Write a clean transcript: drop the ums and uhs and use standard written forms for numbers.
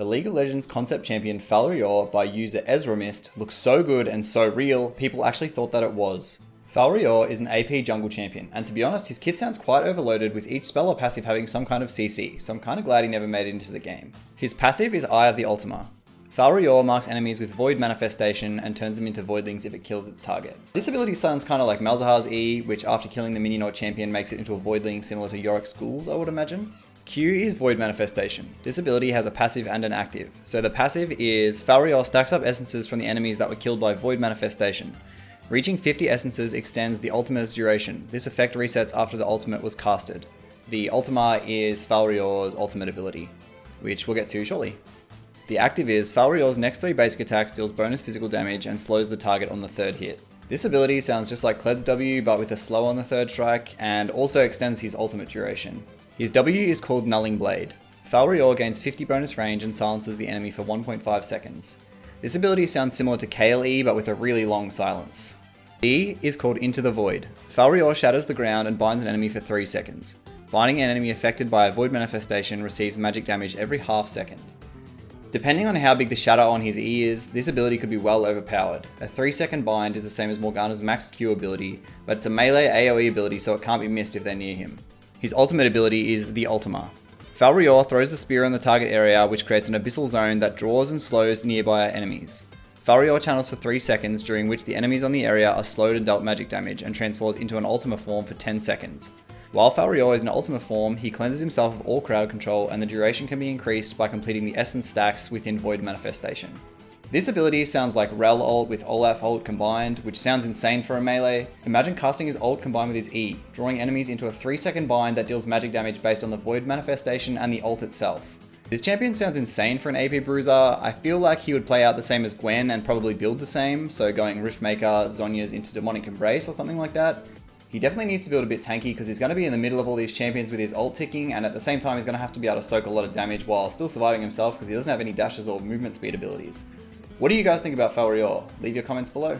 The League of Legends concept champion Falrior by user Ezra Mist looks so good and so real, people actually thought that it was. Falrior is an AP jungle champion, and to be honest, his kit sounds quite overloaded with each spell or passive having some kind of CC, so I'm kinda glad he never made it into the game. His passive is Eye of the Ultima. Falrior marks enemies with Void Manifestation and turns them into Voidlings if it kills its target. This ability sounds kinda like Malzahar's E, which after killing the minion or champion makes it into a Voidling similar to Yorick's Ghouls, I would imagine. Q is Void Manifestation. This ability has a passive and an active. So the passive is Falrior stacks up essences from the enemies that were killed by Void Manifestation. Reaching 50 essences extends the ultimate's duration. This effect resets after the ultimate was casted. The ultima is Falrior's ultimate ability, which we'll get to shortly. The active is Falrior's next 3 basic attacks deals bonus physical damage and slows the target on the 3rd hit. This ability sounds just like Kled's W, but with a slow on the 3rd strike, and also extends his ultimate duration. His W is called Nulling Blade. Falrior gains 50 bonus range and silences the enemy for 1.5 seconds. This ability sounds similar to Kayle E, but with a really long silence. E is called Into the Void. Falrior shatters the ground and binds an enemy for 3 seconds. Binding an enemy affected by a Void Manifestation receives magic damage every half second. Depending on how big the shatter on his E is, this ability could be well overpowered. A 3-second bind is the same as Morgana's maxed Q ability, but it's a melee AoE ability so it can't be missed if they're near him. His ultimate ability is the Ultima. Falrior throws the spear in the target area, which creates an abyssal zone that draws and slows nearby enemies. Falrior channels for 3 seconds, during which the enemies on the area are slowed and dealt magic damage, and transforms into an Ultima form for 10 seconds. While Falrior is in Ultima form, he cleanses himself of all crowd control, and the duration can be increased by completing the essence stacks within Void Manifestation. This ability sounds like Rel ult with Olaf ult combined, which sounds insane for a melee. Imagine casting his ult combined with his E, drawing enemies into a 3-second bind that deals magic damage based on the Void Manifestation and the ult itself. This champion sounds insane for an AP bruiser. I feel like he would play out the same as Gwen and probably build the same, so going Riftmaker, Zhonya's into Demonic Embrace or something like that. He definitely needs to build a bit tanky because he's going to be in the middle of all these champions with his ult ticking, and at the same time he's going to have to be able to soak a lot of damage while still surviving himself because he doesn't have any dashes or movement speed abilities. What do you guys think about Falrior? Leave your comments below.